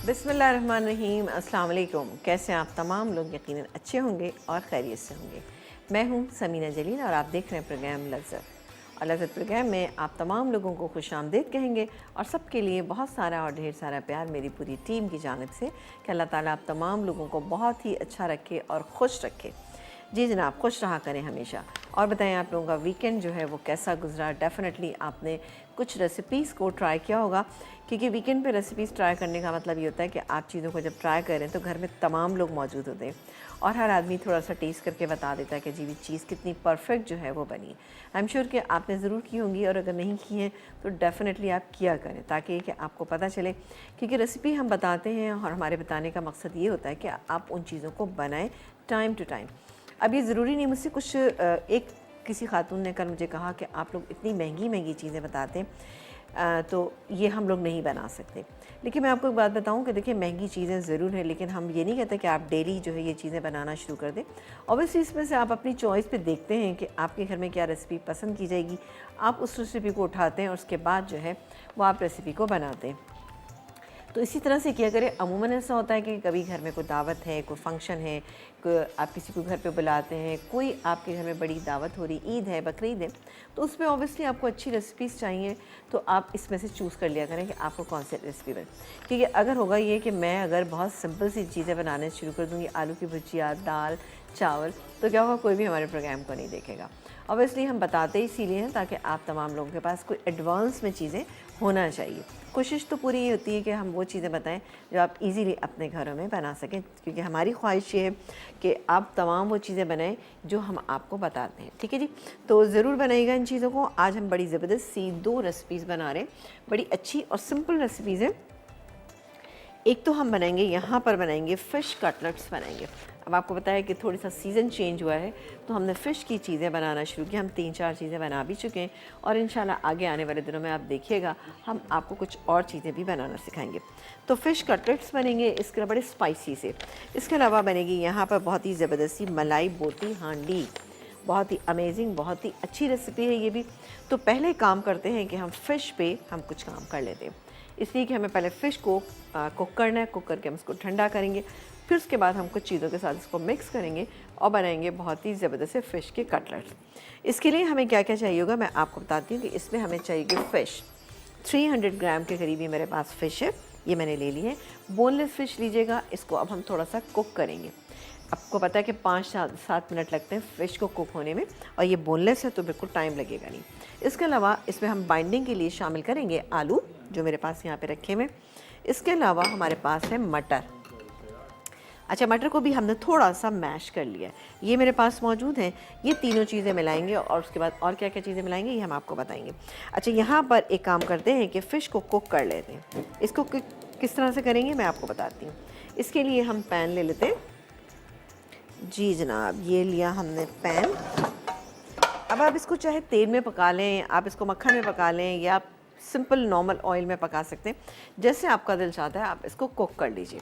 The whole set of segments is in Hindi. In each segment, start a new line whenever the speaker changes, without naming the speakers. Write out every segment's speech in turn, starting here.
बिस्मिल्लाहिर्रहमानिर्रहीम। अस्सलाम वालेकुम। कैसे हैं आप तमाम लोग? यकीनन अच्छे होंगे और खैरियत से होंगे। मैं हूं समीना जलील और आप देख रहे हैं प्रोग्राम लज़्ज़त। और लज़्ज़त प्रोग्राम में आप तमाम लोगों को खुशामदीद कहेंगे और सबके लिए बहुत सारा और ढेर सारा प्यार मेरी पूरी टीम की जानिब से कि अल्लाह ताला आप तमाम लोगों को बहुत ही अच्छा रखे और खुश रखे। जी जनाब, खुश रहा करें हमेशा। और बताएं आप लोगों का वीकेंड जो है वो कैसा गुजरा? डेफ़िनेटली आपने कुछ रेसिपीज़ को ट्राई किया होगा, क्योंकि वीकेंड पे रेसिपीज़ ट्राई करने का मतलब ये होता है कि आप चीज़ों को जब ट्राई करें तो घर में तमाम लोग मौजूद होते हैं और हर आदमी थोड़ा सा टेस्ट करके बता देता है कि जी भी चीज़ कितनी परफेक्ट जो है वो बनी। आई एम श्योर कि आपने ज़रूर की होंगी और अगर नहीं की हैं तो डेफ़िनेटली आप किया करें, ताकि कि आपको पता चले, क्योंकि रेसिपी हम बताते हैं और हमारे बताने का मकसद ये होता है कि आप उन चीज़ों को बनाएँ टाइम टू टाइम। अब ये ज़रूरी नहीं, मुझसे कुछ एक किसी खातून ने कल मुझे कहा कि आप लोग इतनी महंगी महंगी चीज़ें बताते हैं तो ये हम लोग नहीं बना सकते। लेकिन मैं आपको एक बात बताऊं कि देखिए, महंगी चीज़ें ज़रूर हैं, लेकिन हम ये नहीं कहते कि आप डेली जो है ये चीज़ें बनाना शुरू कर दें। ऑब्वियसली इसमें से आप अपनी चॉइस पे देखते हैं कि आपके घर में क्या रेसिपी पसंद की जाएगी, आप उस रेसिपी को उठाते हैं और उसके बाद जो है वो आप रेसिपी को बनाते हैं। तो इसी तरह से किया करें। अमूमन ऐसा होता है कि कभी घर में कोई दावत है, कोई फंक्शन है, आप किसी को घर पे बुलाते हैं, कोई आपके घर में बड़ी दावत हो रही, ईद है, बकरीद है, तो उसमें ऑब्वियसली आपको अच्छी रेसिपीज़ चाहिए, तो आप इसमें से चूज़ कर लिया करें कि आपको कौन सी रेसिपी बने। क्योंकि अगर होगा ये कि मैं अगर बहुत सिंपल सी चीज़ें बनाने शुरू कर दूँगी, आलू की भुजिया, दाल, चावल, तो क्या होगा, कोई भी हमारे प्रोग्राम को नहीं देखेगा। ऑब्वियसली हम बताते ही इसीलिए हैं ताकि आप तमाम लोगों के पास कोई एडवांस में चीज़ें होना चाहिए। कोशिश तो पूरी ये होती है कि हम वो चीज़ें बताएं जो आप इजीली अपने घरों में बना सकें, क्योंकि हमारी ख्वाहिश ये है कि आप तमाम वो चीज़ें बनाएं जो हम आपको बताते हैं। ठीक है जी, तो ज़रूर बनाइएगा इन चीज़ों को। आज हम बड़ी ज़बरदस्त सी 2 रेसिपीज़ बना रहे हैं, बड़ी अच्छी और सिंपल रेसिपीज़ हैं। एक तो हम बनाएंगे, यहाँ पर बनाएंगे फ़िश कटलेट्स बनाएंगे। अब आपको पता है कि थोड़ी सा सीज़न चेंज हुआ है, तो हमने फ़िश की चीज़ें बनाना शुरू की। हम 3-4 चीज़ें बना भी चुके हैं और इंशाल्लाह आगे आने वाले दिनों में आप देखिएगा हम आपको कुछ और चीज़ें भी बनाना सिखाएंगे। तो फ़िश कटलेट्स बनेंगे, इसके अलावा बड़े स्पाइसी से। इसके अलावा बनेगी यहाँ पर बहुत ही ज़बरदस्ती मलाई बोटी हांडी, बहुत ही अमेजिंग, बहुत ही अच्छी रेसिपी है ये भी। तो पहले काम करते हैं कि हम फ़िश पे हम कुछ काम कर लेते हैं, इसलिए कि हमें पहले फ़िश को कुक करना है। कुक करके हम इसको ठंडा करेंगे, फिर उसके बाद हम कुछ चीज़ों के साथ इसको मिक्स करेंगे और बनाएंगे बहुत ही ज़बरदस्त से फ़िश के कटलेट्स। इसके लिए हमें क्या क्या चाहिए होगा मैं आपको बताती हूँ कि इसमें हमें चाहिए फ़िश 300 ग्राम के करीब ही मेरे पास फ़िश है, ये मैंने ले ली है। बोनलेस फ़िश लीजिएगा। इसको अब हम थोड़ा सा कुक करेंगे। आपको पता है कि 5-7 मिनट लगते हैं फ़िश को कुक होने में, और ये बोनलेस है तो बिल्कुल टाइम लगेगा नहीं। इसके अलावा इसमें हम बाइंडिंग के लिए शामिल करेंगे आलू, जो मेरे पास यहाँ पे रखे हुए। इसके अलावा हमारे पास है मटर। अच्छा, मटर को भी हमने थोड़ा सा मैश कर लिया है, ये मेरे पास मौजूद हैं। ये तीनों चीज़ें मिलाएंगे और उसके बाद और क्या क्या चीज़ें मिलाएंगे ये हम आपको बताएंगे। अच्छा, यहाँ पर एक काम करते हैं कि फ़िश को कुक कर लेते हैं। इसको किस तरह से करेंगे मैं आपको बताती हूँ। इसके लिए हम पैन ले लेते हैं। जी जनाब, ये लिया हमने पैन। अब आप इसको चाहे तेल में पका लें, आप इसको मक्खन में पका लें, या आप सिंपल नॉर्मल ऑयल में पका सकते हैं, जैसे आपका दिल चाहता है आप इसको कुक कर लीजिए।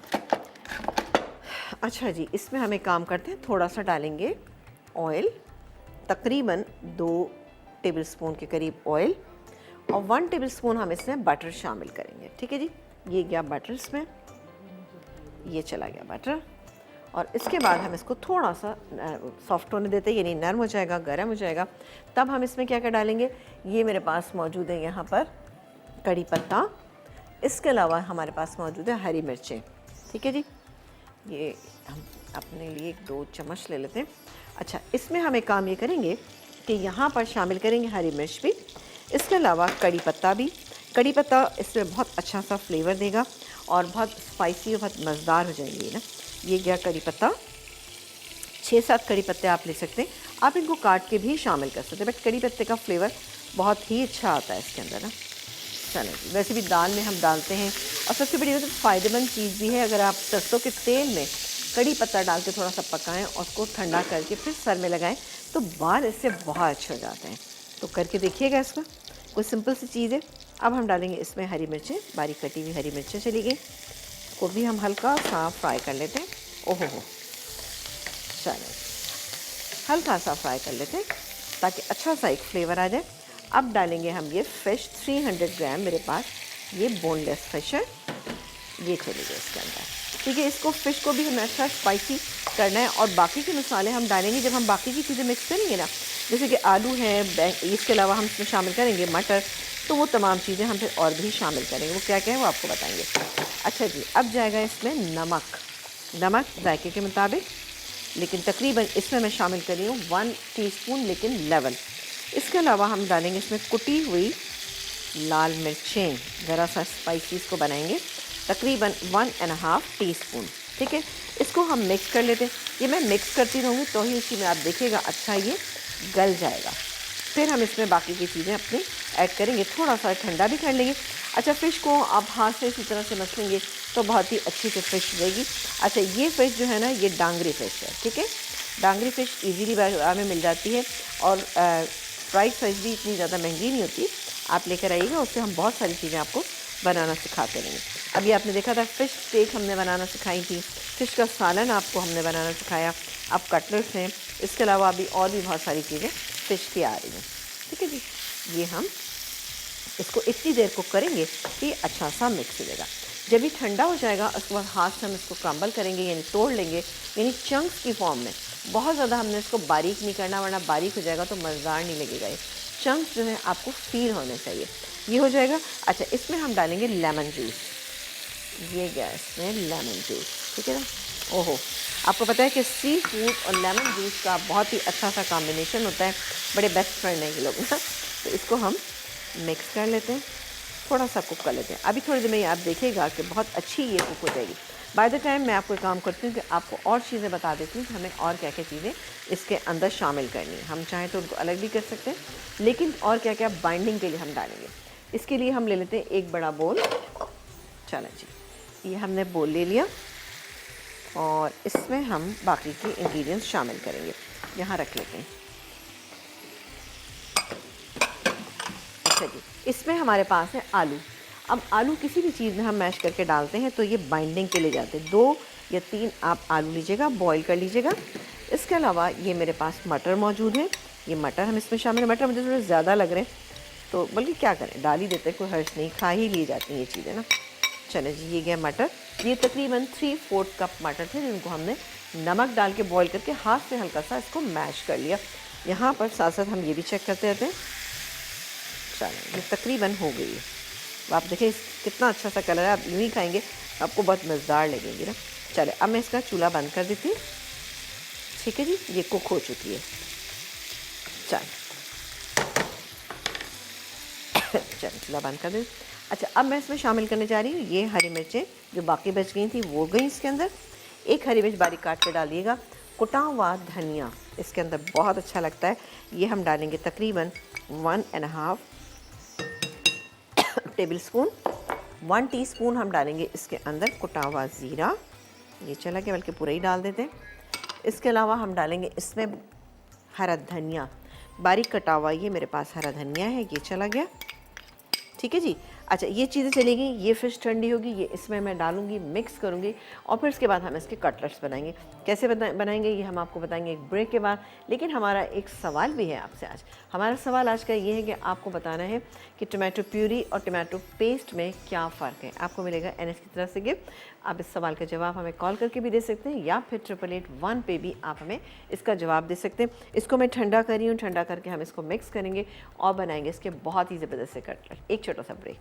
अच्छा जी, इसमें हमें काम करते हैं, थोड़ा सा डालेंगे ऑयल, तकरीबन 2 टेबलस्पून के करीब ऑयल, और 1 टेबलस्पून हम इसमें बटर शामिल करेंगे। ठीक है जी, ये गया बटर, इसमें ये चला गया बटर। और इसके बाद हम इसको थोड़ा सा सॉफ्ट होने देते हैं, यानी नरम हो जाएगा, गर्म हो जाएगा। तब हम इसमें क्या क्या डालेंगे, ये मेरे पास मौजूद है यहाँ पर कड़ी पत्ता। इसके अलावा हमारे पास मौजूद है हरी मिर्चें। ठीक है जी, ये हम अपने लिए 2 चम्मच ले लेते हैं। अच्छा, इसमें हम एक काम ये करेंगे कि यहाँ पर शामिल करेंगे हरी मिर्च भी, इसके अलावा कड़ी पत्ता भी। कड़ी पत्ता इसमें बहुत अच्छा सा फ्लेवर देगा और बहुत स्पाइसी और बहुत मज़ेदार हो जाएंगे ना। ये गया कड़ी पत्ता, 6-7 कड़ी पत्ते आप ले सकते हैं, आप इनको काट के भी शामिल कर सकते हैं, बट कड़ी पत्ते का फ्लेवर बहुत ही अच्छा आता है इसके अंदर ना। चलो, वैसे भी दाल में हम डालते हैं, और सबसे बड़ी बात फ़ायदेमंद चीज़ भी है, अगर आप सरसों के तेल में कड़ी पत्ता डाल के थोड़ा सा पकाएं और उसको ठंडा करके फिर सर में लगाएं तो बाल इससे बहुत अच्छे हो जाते हैं। तो करके देखिएगा, इसमें कोई सिंपल सी चीज़ है। अब हम डालेंगे इसमें हरी मिर्चें, बारीक कटी हुई हरी मिर्चें चली गई, को भी हम हल्का सा फ्राई कर लेते हैं। ओहो हो, चलो हल्का सा फ्राई कर लेते हैं ताकि अच्छा सा एक फ्लेवर आ जाए। अब डालेंगे हम ये फ़िश 300 ग्राम, मेरे पास ये बोनलेस फ़िश है, ये चलेगा इसके अंदर, ठीक है। इसको फ़िश को भी हमें अच्छा स्पाइसी करना है और बाकी के मसाले हम डालेंगे जब हम बाकी की चीज़ें मिक्स करेंगे ना, जैसे कि आलू है, इसके अलावा हम इसमें शामिल करेंगे मटर, तो वो तमाम चीज़ें हम फिर और भी शामिल करेंगे। वो क्या क्या है वो आपको बताएंगे। अच्छा जी, अब जाएगा इसमें नमक। नमक जायके के मुताबिक, लेकिन तकरीबन इसमें मैं शामिल कर रही हूँ 1 टीस्पून, लेकिन लेवल। इसके अलावा हम डालेंगे इसमें कुटी हुई लाल मिर्चें, ज़रा सा स्पाइसी इसको बनाएंगे, तकरीबन 1.5 टीस्पून, ठीक है। इसको हम मिक्स कर लेते हैं। ये मैं मिक्स करती रहूँगी तो ही इसी में आप देखिएगा अच्छा ये गल जाएगा। फिर हम इसमें बाकी की चीज़ें अपनी ऐड करेंगे, थोड़ा सा ठंडा भी कर लेंगे। अच्छा, फ़िश को आप हाथ से इसी तरह से मसलेंगे तो बहुत ही अच्छी से फ़िश रहेगी। अच्छा, ये फ़िश जो है ना, ये डांगरी फ़िश है, ठीक है। डांगरी फ़िश इजीली बाज़ार में मिल जाती है और फ्राइड फ़िश भी इतनी ज़्यादा महंगी नहीं होती। आप लेकर आइएगा, उससे हम बहुत सारी चीज़ें आपको बनाना सिखाते रहेंगे। अभी आपने देखा था फ़िश स्टेक हमने बनाना सिखाई थी, फ़िश का सालन आपको हमने बनाना सिखाया, अब कटलेट्स हैं, इसके अलावा अभी और भी बहुत सारी चीज़ें फ़िश की आ रही हैं, ठीक है जी। ये हम इसको इतनी देर कुक करेंगे कि अच्छा सा मिक्स हो जाएगा। जब ये ठंडा हो जाएगा उसके बाद हाथ से हम इसको क्रम्बल करेंगे, यानी तोड़ लेंगे, यानी चंक्स की फॉर्म में। बहुत ज़्यादा हमने इसको बारीक नहीं करना, वरना बारीक हो जाएगा तो मज़ेदार नहीं लगेगा। ये चंक्स जो है आपको फील होने चाहिए। ये हो जाएगा। अच्छा, इसमें हम डालेंगे लेमन जूस। ये गैस में लेमन जूस, ठीक है ना। ओहो, आपको पता है कि सी फूड और लेमन जूस का बहुत ही अच्छा सा कॉम्बिनेशन होता है, बड़े बेस्ट फ्रेंड हैं ये लोग ना। तो इसको हम मिक्स कर लेते हैं, थोड़ा सा कुक कर लेते हैं। अभी थोड़ी देर में आप देखिएगा कि बहुत अच्छी ये कुक हो जाएगी। बाय द टाइम मैं आपको काम करती हूँ कि आपको और चीज़ें बता देती हूँ कि हमें और क्या क्या चीज़ें इसके अंदर शामिल करनी है। हम चाहें तो उनको अलग भी कर सकते हैं, लेकिन और क्या क्या बाइंडिंग के लिए हम डालेंगे। इसके लिए हम ले लेते हैं एक बड़ा बोल। चलें जी, ये हमने बोल ले लिया और इसमें हम बाकी के इंग्रेडिएंट्स शामिल करेंगे। यहाँ रख लेते हैं। अच्छा जी, इसमें हमारे पास है आलू। अब आलू किसी भी चीज़ में हम मैश करके डालते हैं तो ये बाइंडिंग के लिए जाते हैं। 2 या 3 आप आलू लीजिएगा, बॉईल कर लीजिएगा। इसके अलावा ये मेरे पास मटर मौजूद है, ये मटर हम इसमें शामिल। मटर मुझे थोड़े ज़्यादा लग रहे हैं तो बल्कि क्या करें, डाल ही देते हैं, कोई हर्ज नहीं, खा ही ली जाती हैं ये चीज़ें ना। चले जी, ये गया मटर। ये तकरीबन 3/4 कप मटर थे जिनको हमने नमक डाल के बॉईल करके हाथ से हल्का सा इसको मैश कर लिया। यहाँ पर साथ साथ हम ये भी चेक करते रहते हैं। चलें, ये तकरीबन हो गई है। आप देखिए कितना अच्छा सा कलर है, आप यूँ ही खाएंगे आपको बहुत मज़ेदार लगेगी ना। चले, अब मैं इसका चूल्हा बंद कर देती हूँ, ठीक है जी। ये कुक हो चुकी है। चल चल चूल्हा बंद कर दें। अच्छा, अब मैं इसमें शामिल करने जा रही हूँ ये हरी मिर्चें जो बाकी बच गई थी, वो गई इसके अंदर। एक हरी मिर्च बारीक काट के डालिएगा। कुटा हुआ धनिया इसके अंदर बहुत अच्छा लगता है, ये हम डालेंगे तकरीबन 1.5 टेबल स्पून। 1 टीस्पून हम डालेंगे इसके अंदर कुटा हुआ ज़ीरा, ये चला गया, बल्कि पूरा ही डाल देते हैं। इसके अलावा हम डालेंगे इसमें हरा धनिया, बारीक कटा हुआ, ये मेरे पास हरा धनिया है, ये चला गया, ठीक है जी। अच्छा, ये चीज़ें चलेगी, ये फ़िश ठंडी होगी, ये इसमें मैं डालूंगी, मिक्स करूंगी और फिर इसके बाद हम इसके कटलेट्स बनाएंगे। कैसे बनाएंगे ये हम आपको बताएंगे एक ब्रेक के बाद। लेकिन हमारा एक सवाल भी है आपसे आज। हमारा सवाल आज का ये है कि आपको बताना है कि टमाटो प्यूरी और टमाटो पेस्ट में क्या फ़र्क है। आपको मिलेगा NS की तरफ से गिफ्ट। आप इस सवाल का जवाब हमें कॉल करके भी दे सकते हैं या फिर 888-1 पे भी आप हमें इसका जवाब दे सकते हैं। इसको मैं ठंडा कर रही हूँ, ठंडा करके हम इसको मिक्स करेंगे और बनाएंगे इसके बहुत ही ज़बरदस्त से कटलेट। एक छोटा सा ब्रेक।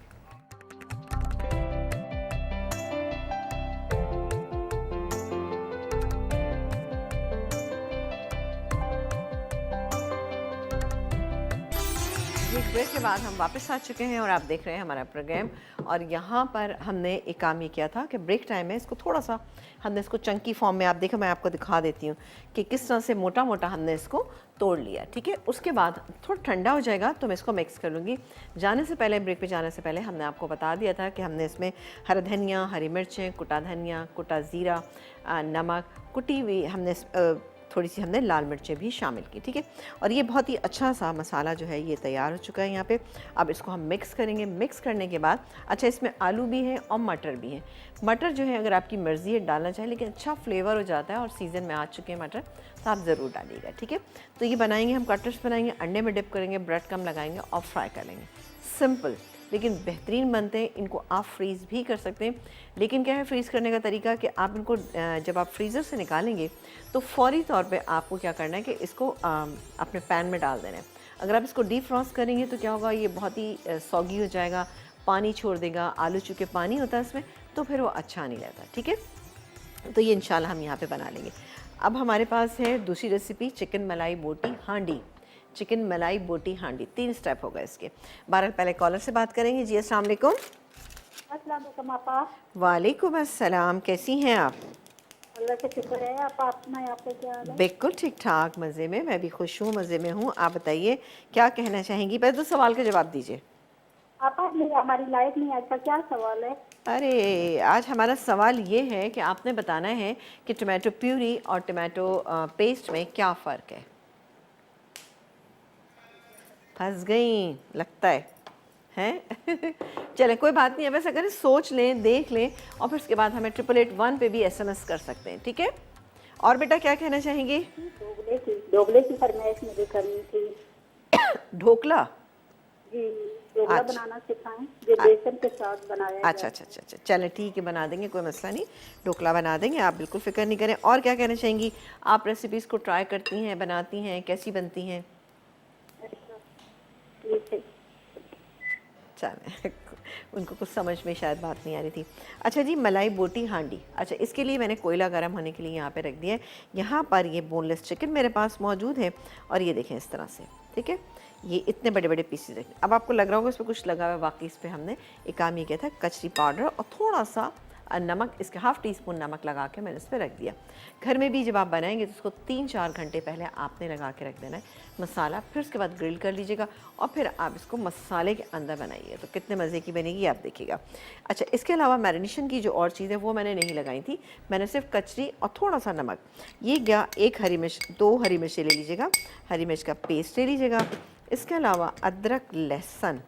एक ब्रेक के बाद हम वापस आ चुके हैं और आप देख रहे हैं हमारा प्रोग्राम। और यहाँ पर हमने एक काम ये किया था कि ब्रेक टाइम में इसको थोड़ा सा हमने इसको चंकी फॉर्म में, आप देखो मैं आपको दिखा देती हूँ कि किस तरह से मोटा मोटा हमने इसको तोड़ लिया, ठीक है। उसके बाद थोड़ा ठंडा हो जाएगा तो मैं इसको मिक्स कर लूँगी। जाने से पहले, ब्रेक पे जाने से पहले हमने आपको बता दिया था कि हमने इसमें हरा धनिया, हरी मिर्चें, कुटा धनिया, कुटा ज़ीरा, नमक, कुटी हुई हमने थोड़ी सी हमने लाल मिर्चें भी शामिल की, ठीक है। और ये बहुत ही अच्छा सा मसाला जो है ये तैयार हो चुका है यहाँ पे। अब इसको हम मिक्स करेंगे। मिक्स करने के बाद अच्छा, इसमें आलू भी हैं और मटर भी हैं। मटर जो है अगर आपकी मर्ज़ी है डालना चाहें, लेकिन अच्छा फ्लेवर हो जाता है और सीज़न में आ चुके हैं मटर, तो आप ज़रूर डालिएगा, ठीक है। तो ये बनाएंगे हम, कटलेट्स बनाएंगे, अंडे में डिप करेंगे, ब्रेड क्रम्ब लगाएंगे और फ्राई कर लेंगे। सिंपल, लेकिन बेहतरीन बनते हैं। इनको आप फ्रीज़ भी कर सकते हैं, लेकिन क्या है फ्रीज़ करने का तरीका कि आप इनको जब आप फ्रीज़र से निकालेंगे तो फ़ौरी तौर पे आपको क्या करना है कि इसको अपने पैन में डाल देना है। अगर आप इसको डीप फ्रॉस्ट करेंगे तो क्या होगा, ये बहुत ही सॉगी हो जाएगा, पानी छोड़ देगा। आलू चूँकि पानी होता है इसमें, तो फिर वो अच्छा नहीं लगता। ठीक है, तो ये इंशाल्लाह हम यहाँ पे बना लेंगे। अब हमारे पास है दूसरी रेसिपी, चिकन मलाई बोटी हांडी। चिकन मलाई बोटी हांडी, 3 स्टेप होगा इसके। बहरहाल पहले कॉलर से बात करेंगे। जी अस्सलाम वालेकुम।
अस्सलाम वालेकुम आपा।
वालेकुम अस्सलाम, कैसी हैं आप?
अल्लाह का शुक्र है। आप सुनाएं, आपका क्या हाल है?
बिल्कुल ठीक ठाक, मज़े में। मैं भी खुश हूँ, मज़े में हूँ। आप बताइए क्या कहना चाहेंगी? पहले तो सवाल का जवाब दीजिए।
आपा नहीं, हमारी लाइफ नहीं। आज का क्या सवाल है?
अरे आज हमारा सवाल ये है कि आपने बताना है कि टमाटो प्यूरी और टमाटो पेस्ट में क्या फ़र्क है। फंस गई लगता है, हैं? चलें कोई बात नहीं है। वैसे अगर सोच लें, देख लें और फिर उसके बाद हमें 8881 पे भी एसएमएस कर सकते हैं। ठीक है, और बेटा क्या कहना चाहेंगे?
ढोकले की फरमाइश मुझे करनी थी।
ढोकला?
जी, ढोकला
अच्छा
बनाना सिखाएं, जो बेसन के साथ बनाया
अच्छा
जाए।
अच्छा अच्छा अच्छा, चलें ठीक है, बना देंगे, कोई मसला नहीं। ढोकला बना देंगे, आप बिल्कुल फ़िक्र नहीं करें। और क्या कहना चाहेंगी? आप रेसिपीज़ को ट्राई करती हैं, बनाती हैं, कैसी बनती हैं?
अच्छा, ठीक है।
चलें उनको कुछ समझ में शायद बात नहीं आ रही थी। अच्छा जी, मलाई बोटी हांडी। अच्छा, इसके लिए मैंने कोयला गर्म होने के लिए यहाँ पे रख दिया है। यहाँ पर ये बोनलेस चिकन मेरे पास मौजूद है और ये देखें इस तरह से। ठीक है, ये इतने बड़े बड़े पीसेस रखें। अब आपको लग रहा होगा इस पर कुछ लगा हुआ है, वाकई इस पर हमने एक काम ये किया था, कचरी पाउडर और थोड़ा सा नमक, इसके हाफ़ टी स्पून नमक लगा के मैंने इस पर रख दिया। घर में भी जब आप बनाएंगे तो उसको 3-4 घंटे पहले आपने लगा के रख देना है मसाला, फिर उसके बाद ग्रिल कर लीजिएगा और फिर आप इसको मसाले के अंदर बनाइए तो कितने मज़े की बनेगी आप देखिएगा। अच्छा, इसके अलावा मैरिनेशन की जो और चीज़ है वो मैंने नहीं लगाई थी, मैंने सिर्फ कचरी और थोड़ा सा नमक। ये गया, 1 हरी मिर्च, 2 हरी मिर्चें ले लीजिएगा, हरी मिर्च का पेस्ट ले लीजिएगा। इसके अलावा अदरक लहसुन,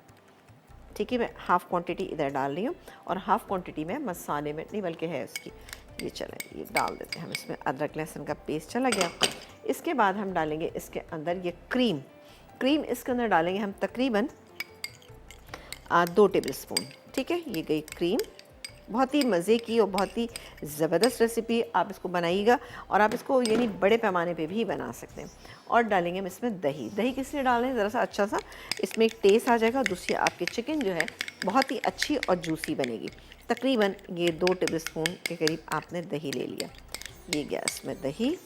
ठीक है, मैं हाफ़ क्वांटिटी इधर डाल रही हूँ और हाफ़ क्वांटिटी में मसाले में नहीं बल्कि है उसकी, ये चलें ये डाल देते हैं हम इसमें। अदरक लहसुन का पेस्ट चला गया। इसके बाद हम डालेंगे इसके अंदर ये क्रीम। क्रीम इसके अंदर डालेंगे हम तकरीबन 2 टेबल स्पून। ठीक है, ये गई क्रीम। बहुत ही मज़े की और बहुत ही ज़बरदस्त रेसिपी, आप इसको बनाइएगा और आप इसको यानी बड़े पैमाने पे भी बना सकते हैं। और डालेंगे हम इसमें दही। दही किस लिए डाल रहे हैं? ज़रा सा अच्छा सा इसमें एक टेस्ट आ जाएगा, दूसरी आपकी चिकन जो है बहुत ही अच्छी और जूसी बनेगी। तकरीबन ये 2 टेबल स्पून के करीब आपने दही ले लिया। ये गया इसमें दही,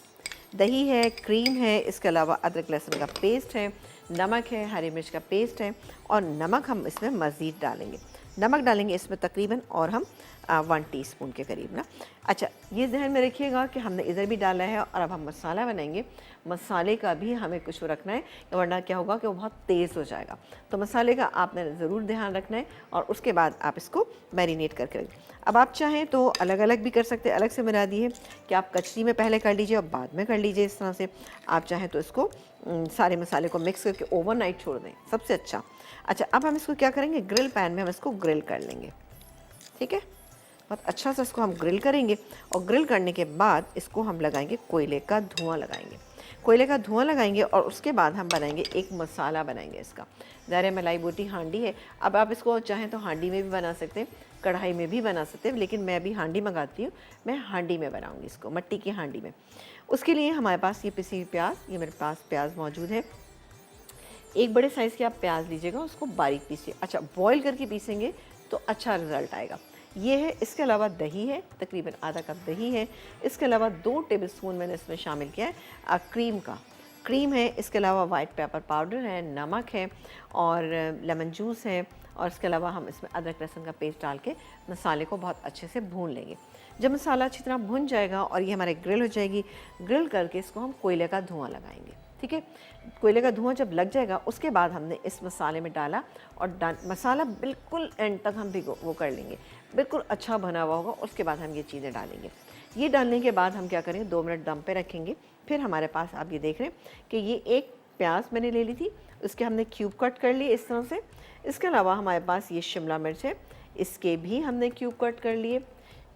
दही है, क्रीम है, इसके अलावा अदरक लहसुन का पेस्ट है, नमक है, हरी मिर्च का पेस्ट है और नमक हम इसमें मज़ीद डालेंगे। नमक डालेंगे इसमें तकरीबन और हम 1 टीस्पून के करीब ना। अच्छा, ये ज़हन में रखिएगा कि हमने इधर भी डाला है और अब हम मसाला बनाएंगे। मसाले का भी हमें कुछ रखना है, वरना क्या होगा कि वो बहुत तेज़ हो जाएगा। तो मसाले का आपने ज़रूर ध्यान रखना है और उसके बाद आप इसको मैरिनेट करके रखें। अब आप चाहें तो अलग अलग भी कर सकते हैं, अलग से बना दिए कि आप कचरी में पहले कर लीजिए और बाद में कर लीजिए इस तरह से। आप चाहें तो इसको सारे मसाले को मिक्स करके ओवरनाइट छोड़ दें, सबसे अच्छा। अच्छा, अब हम इसको क्या करेंगे, ग्रिल पैन में हम इसको ग्रिल कर लेंगे। ठीक है, बहुत अच्छा से इसको हम ग्रिल करेंगे और ग्रिल करने के बाद इसको हम लगाएंगे, कोयले का धुआं लगाएंगे। कोयले का धुआं लगाएंगे और उसके बाद हम बनाएंगे एक मसाला बनाएंगे इसका। ज़ाहिर मलाई बोटी हांडी है, अब आप इसको चाहें तो हांडी में भी बना सकते हैं, कढ़ाई में भी बना सकते हैं, लेकिन मैं अभी हांडी मंगाती हूँ, मैं हांडी में बनाऊँगी इसको, मट्टी की हांडी में। उसके लिए हमारे पास ये पिसी हुई प्याज, ये मेरे पास प्याज मौजूद है। एक बड़े साइज़ के आप प्याज लीजिएगा, उसको बारीक पीसिए। अच्छा, बॉईल करके पीसेंगे तो अच्छा रिज़ल्ट आएगा। ये है। इसके अलावा दही है, तकरीबन आधा कप दही है। इसके अलावा 2 टेबलस्पून मैंने इसमें शामिल किया है क्रीम का, क्रीम है। इसके अलावा वाइट पेपर पाउडर है, नमक है और लेमन जूस है। और इसके अलावा हम इसमें अदरक लहसुन का पेस्ट डाल के मसाले को बहुत अच्छे से भून लेंगे। जब मसाला अच्छी तरह भुन जाएगा और ये हमारे ग्रिल हो जाएगी, ग्रिल करके इसको हम कोयले का धुआं लगाएंगे। ठीक है, कोयले का धुआं जब लग जाएगा उसके बाद हमने इस मसाले में डाला और मसाला बिल्कुल एंड तक हम भी वो कर लेंगे, बिल्कुल अच्छा बना हुआ होगा। उसके बाद हम ये चीज़ें डालेंगे। ये डालने के बाद हम क्या करेंगे, 2 मिनट दम पे रखेंगे। फिर हमारे पास आप ये देख रहे हैं कि ये एक प्याज मैंने ले ली थी, उसके हमने क्यूब कट कर लिए इस तरह से। इसके अलावा हमारे पास ये शिमला मिर्च है, इसके भी हमने क्यूब कट कर लिए।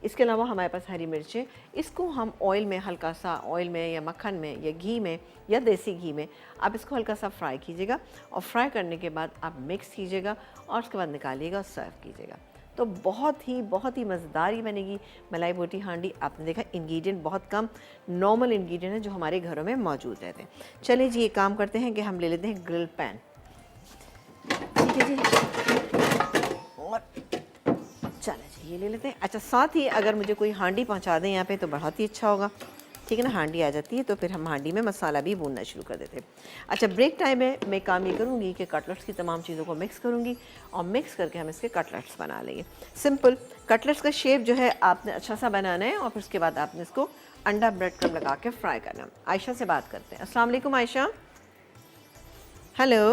इसके अलावा हमारे पास हरी मिर्चें, इसको हम ऑयल में हल्का सा, ऑयल में या मक्खन में या घी में या देसी घी में आप इसको हल्का सा फ्राई कीजिएगा और फ्राई करने के बाद आप मिक्स कीजिएगा और उसके बाद निकालिएगा और सर्व कीजिएगा। तो बहुत ही मज़ेदार ही बनेगी मलाई बोटी हांडी। आपने देखा इंग्रेडिएंट बहुत कम, नॉर्मल इंग्रेडिएंट है जो हमारे घरों में मौजूद रहते हैं। चलिए जी, एक काम करते हैं कि हम ले लेते हैं ग्रिल पैन, ठीक है जी, और चलो जी ये ले लेते हैं। अच्छा, साथ ही अगर मुझे कोई हांडी पहुंचा दें यहाँ पे तो बहुत ही अच्छा होगा, ठीक है ना। हांडी आ जाती है तो फिर हम हांडी में मसाला भी भूनना शुरू कर देते हैं। अच्छा, ब्रेक टाइम में मैं काम ये करूँगी कि कटलेट्स की तमाम चीज़ों को मिक्स करूँगी और मिक्स करके हम इसके कटलेट्स बना लेंगे। सिंपल कटलेट्स का शेप जो है आपने अच्छा सा बनाना है और फिर उसके बाद आपने इसको अंडा ब्रेड क्रम्ब लगा के फ्राई करना है। आयशा से बात करते हैं। अस्सलाम वालेकुम आयशा। हेलो।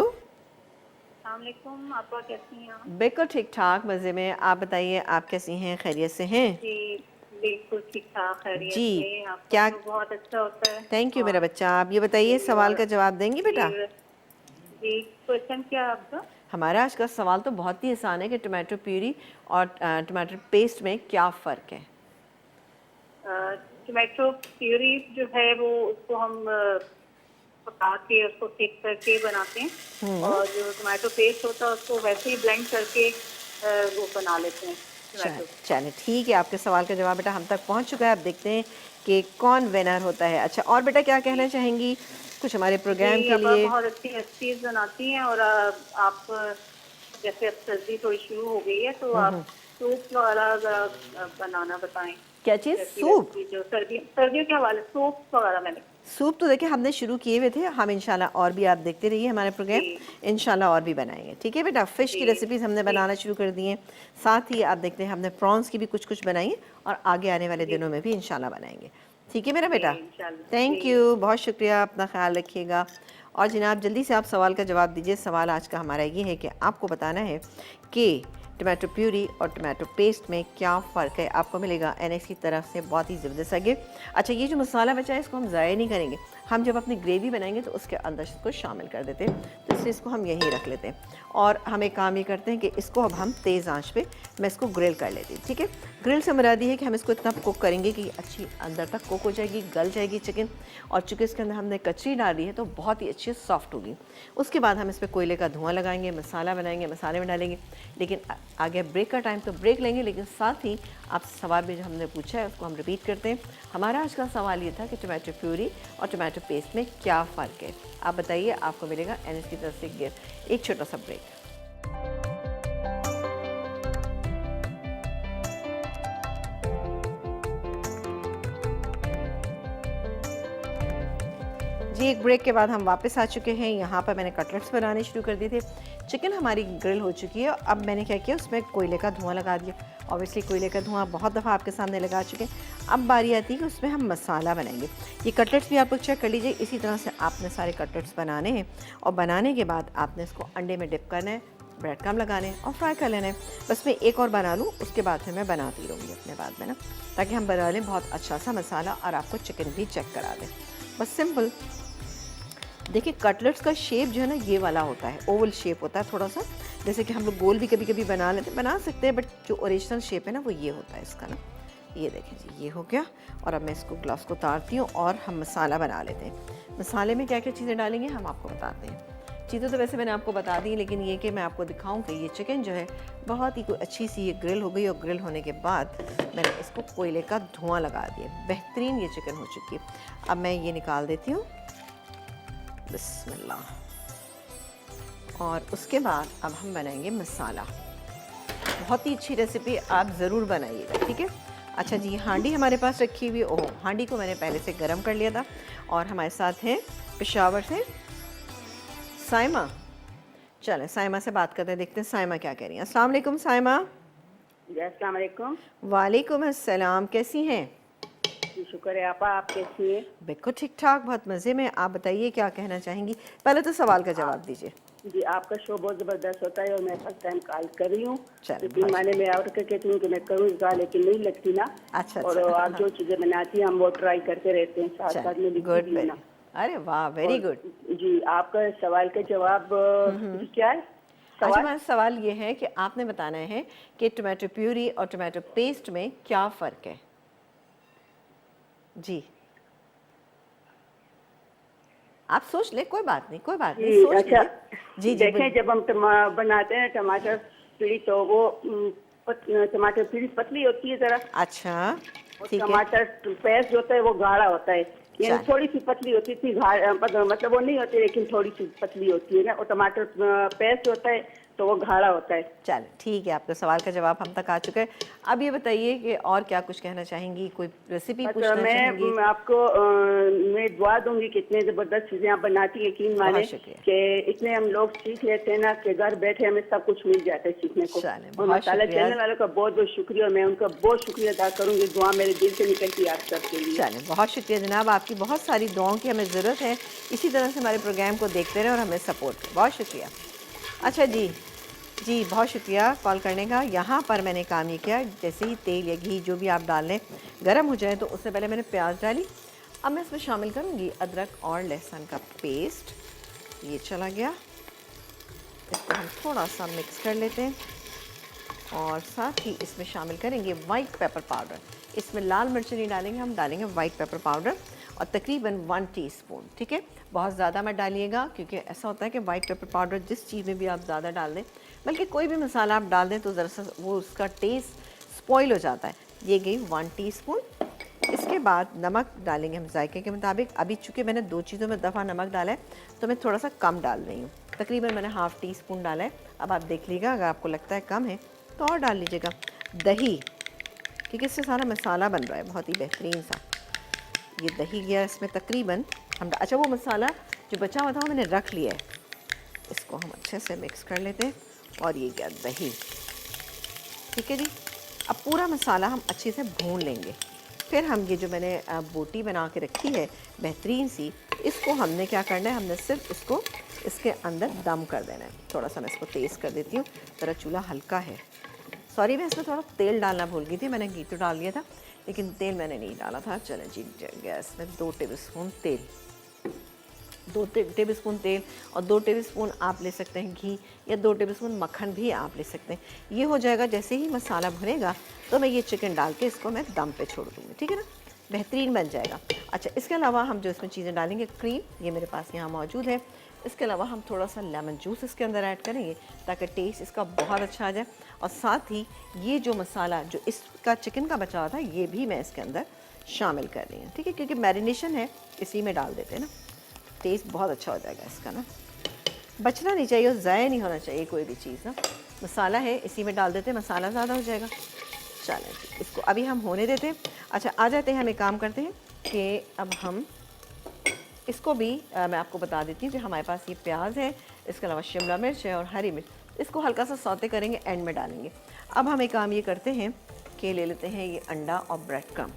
अस्सलाम, आपका कैसी हैं आप?
बिल्कुल ठीक ठाक, मज़े में। आप बताइए, आप कैसी हैं, खैरियत से हैं?
जी बिल्कुल ठीक ठाक, खैरियत
जी,
से। आपका
क्या?
तो बहुत अच्छा होता है।
थैंक यू मेरा बच्चा। आप ये बताइए, सवाल का जवाब देंगी बेटा?
जी, क्वेश्चन क्या है आपका?
हमारा आज का सवाल तो बहुत ही आसान है कि टमाटो प्यूरी और टमाटर पेस्ट में क्या फ़र्क है?
टमाटो प्यूरी जो है वो उसको हम पका के उसको थिक करके बनाते हैं और जो टमाटो पेस्ट होता है उसको वैसे ही ब्लेंड करके वो बना लेते हैं टमाटो।
चलें ठीक है, आपके सवाल का जवाब बेटा हम तक पहुंच चुका है। अब देखते हैं कि कौन विनर होता है। अच्छा, और बेटा क्या कहना चाहेंगी कुछ हमारे प्रोग्राम के
आप
लिए?
बहुत अच्छी रेसिपीज बनाती हैं और आप जैसे अब सर्दी थोड़ी शुरू हो गई है तो आप सूप वगैरह ज़रा बनाना बताएं।
क्या चीज़?
जैसी
सूप?
रेसिपी जो सर्दियों के हवाले सूप वगैरह मैंने।
सूप तो देखिए हमने शुरू किए हुए थे, हम इंशाल्लाह और भी, आप देखते रहिए हमारे प्रोग्राम,
जी
इंशाल्लाह और भी बनाएंगे, ठीक है बेटा। फ़िश की
जी
रेसिपीज़ हमने बनाना शुरू कर दी हैं, साथ ही आप देखते हैं हमने प्रॉन्स की भी कुछ बनाई है और आगे आने वाले
जी
दिनों में भी इंशाल्लाह बनाएंगे, ठीक है मेरा
जी
बेटा।
इंशाल्लाह
थैंक
जी।
यू, बहुत शुक्रिया, अपना ख्याल रखिएगा। और जनाब जल्दी से आप सवाल का जवाब दीजिए। सवाल आज का हमारा ये है कि आपको बताना है कि टमाटो प्यूरी और टमाटो पेस्ट में क्या फ़र्क है। आपको मिलेगा एनएक्स की तरफ से बहुत ही ज़बरदस्त है गिफ्ट। अच्छा, ये जो मसाला बचा है इसको हम ज़ाया नहीं करेंगे, हम जब अपनी ग्रेवी बनाएंगे तो उसके अंदर इसको शामिल कर देते हैं, तो इसलिए इसको हम यहीं रख लेते हैं। और हम एक काम ये करते हैं कि इसको अब हम तेज़ आंच पे मैं इसको ग्रिल कर लेती हूँ, ठीक है। ग्रिल से मुराद ये है कि हम इसको इतना कुक करेंगे कि अच्छी अंदर तक कुक हो जाएगी, गल जाएगी चिकन, और चूँकि इसके अंदर हमने कचरी डाली है तो बहुत ही अच्छी सॉफ्ट होगी। उसके बाद हम इस पर कोयले का धुआं लगाएंगे, मसाला बनाएंगे, मसाले में डालेंगे। लेकिन आगे ब्रेक का टाइम तो ब्रेक लेंगे, लेकिन साथ ही आप सवाल भी जो हमने पूछा है उसको हम रिपीट करते हैं। हमारा आज का सवाल ये था कि टमाटो प्यूरी और टमाटो पेस्ट में क्या फ़र्क है। आप बताइए, आपको मिलेगा एनएस की तरफ से गिफ्ट। एक छोटा सा ब्रेक। जी, एक ब्रेक के बाद हम वापस आ चुके हैं। यहाँ पर मैंने कटलेट्स बनाने शुरू कर दिए थे। चिकन हमारी ग्रिल हो चुकी है। अब मैंने क्या किया, उसमें कोयले का धुआं लगा दिया। ऑब्वियसली कोयले का धुआं बहुत दफ़ा आपके सामने लगा चुके हैं। अब बारी आती है कि उसमें हम मसाला बनाएंगे। ये कटलेट्स भी आप लोग चेक कर लीजिए, इसी तरह से आपने सारे कटलेट्स बनाने हैं और बनाने के बाद आपने इसको अंडे में डिप करना है, ब्रेड क्रम्ब लगाने हैं और फ्राई कर लेना है। बस मैं एक और बना लूँ, उसके बाद फिर मैं बनाती रहूँगी अपने बाद में ना, ताकि हम बना लें बहुत अच्छा सा मसाला और आपको चिकन भी चेक करा दें। बस सिंपल। देखिए, कटलेट्स का शेप जो है ना ये वाला होता है, ओवल शेप होता है थोड़ा सा, जैसे कि हम लोग गोल भी कभी कभी बना सकते हैं, बट जो ओरिजिनल शेप है ना वो ये होता है इसका ना। ये देखें जी, ये हो गया। और अब मैं इसको ग्लास को उतारती हूँ और हम मसाला बना लेते हैं। मसाले में क्या क्या चीज़ें डालेंगे हम आपको बताते हैं। चीज़ें तो वैसे मैंने आपको बता दी, लेकिन ये कि मैं आपको दिखाऊँ कि ये चिकन जो है बहुत ही कोई अच्छी सी ये ग्रिल हो गई, और ग्रिल होने के बाद मैंने इसको कोयले का धुआं लगा दिया। बेहतरीन ये चिकन हो चुकी है। अब मैं ये निकाल देती हूँ, बिस्मिल्लाह। और उसके बाद अब हम बनाएंगे मसाला। बहुत ही अच्छी रेसिपी, आप ज़रूर बनाइएगा, ठीक है। अच्छा जी, हांडी हमारे पास रखी हुई। ओह, हांडी को मैंने पहले से गर्म कर लिया था। और हमारे साथ हैं पेशावर से साइमा। चलें साइमा से बात करते हैं, देखते हैं साइमा क्या कह रही हैं। अस्सलाम वालेकुम साइमा।
जी अस्सलाम वालेकुम।
वालेकुम अस्सलाम, कैसी हैं?
जी शुक्र है आपा, आप कैसी है?
बिल्कुल ठीक ठाक, बहुत मज़े में। आप बताइए क्या कहना चाहेंगी। पहले तो सवाल का जवाब दीजिए।
जी आपका शो बहुत ज़बरदस्त होता है और मैं फर्स्ट टाइम कॉल कर रही हूँ।
चलिए,
लेकिन मैंने मैं और कहती हूँ कि मैं करूँगा, लेकिन नहीं लगती ना।
अच्छा
और
अच्छा,
आप जो चीज़ें बनाती हैं हम वो ट्राई करते रहते हैं, साथ साथ में लिखती
गुड,
भी हूँ ना।
अरे वाह, वेरी गुड।
जी आपका सवाल का जवाब क्या है?
अच्छा, मेरा सवाल ये है कि आपने बताना है कि टोमेटो प्यूरी और टोमेटो पेस्ट में क्या फ़र्क है। जी, आप सोच लें, कोई बात नहीं, कोई बात नहीं,
जी
सोच
अच्छा,
लीजिए। जी, जी,
देखें
बोलिए।
जब हम बनाते हैं टमाटर प्यूरी तो वो टमाटर प्यूरी पतली होती है जरा,
अच्छा,
और
ठीक है,
टमाटर पेस्ट जो होता है वो गाढ़ा होता है, यानी
चल,
थोड़ी सी पतली होती थी, मतलब वो नहीं होती लेकिन थोड़ी सी पतली होती है ना, और टमाटर पेस्ट होता है तो वो गाढ़ा होता है।
चल, ठीक है, आपके सवाल का जवाब हम तक आ चुका है। अब ये बताइए कि और क्या कुछ कहना चाहेंगी, कोई रेसिपी
बस
पूछना चाहेंगी?
आपको मैं दुआ दूंगी कि इतने जबरदस्त चीजें आप बनाती है, यकीन माने
बहुत शुक्रिया।
कि इतने हम लोग सीख लेते हैं ना कि घर बैठे हमें सब कुछ मिल जाता है सीखने को।
चलें,
और
बहुत
मसाला
शुक्रिया।
चैनल वालों का बहुत बहुत शुक्रिया, और मैं उनका बहुत शुक्रिया अदा करूंगी, दुआ मेरे दिल से निकलती है आप सबके लिए।
चलें, बहुत शुक्रिया जनाब, आपकी बहुत सारी दुआओं की हमें ज़रूरत है। इसी तरह से हमारे प्रोग्राम को देखते रहें और हमें सपोर्ट करें। बहुत शुक्रिया। अच्छा जी, जी, बहुत शुक्रिया कॉल करने का। यहाँ पर मैंने काम ये किया, जैसे ही तेल या घी जो भी आप डाल लें गर्म हो जाए तो उससे पहले मैंने प्याज डाली। अब मैं इसमें शामिल करूँगी अदरक और लहसुन का पेस्ट। ये चला गया, इसको हम थोड़ा सा मिक्स कर लेते हैं और साथ ही इसमें शामिल करेंगे वाइट पेपर पाउडर। इसमें लाल मिर्च नहीं डालेंगे, हम डालेंगे वाइट पेपर पाउडर और तकरीबन 1 टीस्पून, ठीक है। बहुत ज़्यादा मत डालिएगा क्योंकि ऐसा होता है कि वाइट पेपर पाउडर जिस चीज़ में भी आप ज़्यादा डाल दें, बल्कि कोई भी मसाला आप डाल दें तो ज़रा सा वो उसका टेस्ट स्पॉइल हो जाता है। ये गई 1 टीस्पून। इसके बाद नमक डालेंगे हम जायके के मुताबिक। अभी चूँकि मैंने 2 चीज़ों में दफ़ा नमक डाला है तो मैं थोड़ा सा कम डाल रही हूँ, तकरीबन मैंने हाफ़ टी स्पून डाला है। अब आप देख लीजिएगा, अगर आपको लगता है कम है तो और डाल लीजिएगा। दही, क्योंकि इससे सारा मसाला बन रहा है बहुत ही बेहतरीन सा। ये दही गया इसमें तकरीबन हम, अच्छा वो मसाला जो बचा हुआ था वो मैंने रख लिया है, इसको हम अच्छे से मिक्स कर लेते हैं। और ये गया दही, ठीक है जी। अब पूरा मसाला हम अच्छे से भून लेंगे। फिर हम ये जो मैंने बोटी बना के रखी है बेहतरीन सी, इसको हमने क्या करना है, हमने सिर्फ इसको इसके अंदर दम कर देना है। थोड़ा सा मैं इसको तेज़ कर देती हूँ, ज़रा चूल्हा हल्का है। सॉरी, मैं इसमें थोड़ा तेल डालना भूल गई थी, मैंने घी तो डाल दिया था लेकिन तेल मैंने नहीं डाला था। चलें जी, गैस में 2 टेबलस्पून तेल, 2 टेबलस्पून तेल और 2 टेबलस्पून आप ले सकते हैं घी, या 2 टेबलस्पून मक्खन भी आप ले सकते हैं। ये हो जाएगा, जैसे ही मसाला भुनेगा तो मैं ये चिकन डाल के इसको मैं दम पे छोड़ दूँगी, ठीक है ना, बेहतरीन बन जाएगा। अच्छा, इसके अलावा हम जो इसमें चीज़ें डालेंगे, क्रीम ये मेरे पास यहाँ मौजूद है। इसके अलावा हम थोड़ा सा लेमन जूस इसके अंदर ऐड करेंगे ताकि टेस्ट इसका बहुत अच्छा आ जाए। और साथ ही ये जो मसाला जो इसका चिकन का बचा हुआ था ये भी मैं इसके अंदर शामिल कर रही हूँ, ठीक है, क्योंकि मैरिनेशन है इसी में डाल देते हैं ना, टेस्ट बहुत अच्छा हो जाएगा इसका ना। बचना नहीं चाहिए और ज़ाया नहीं होना चाहिए कोई भी चीज़ ना। मसाला है इसी में डाल देते हैं, मसाला ज़्यादा हो जाएगा। चलें जी, इसको अभी हम होने देते हैं। अच्छा, आ जाते हैं, हम एक काम करते हैं कि अब हम इसको भी मैं आपको बता देती हूँ कि हमारे पास ये प्याज है, इसके अलावा शिमला मिर्च है और हरी मिर्च, इसको हल्का सा सौते करेंगे, एंड में डालेंगे। अब हम एक काम ये करते हैं कि ले लेते हैं ये अंडा और ब्रेड क्रम्ब,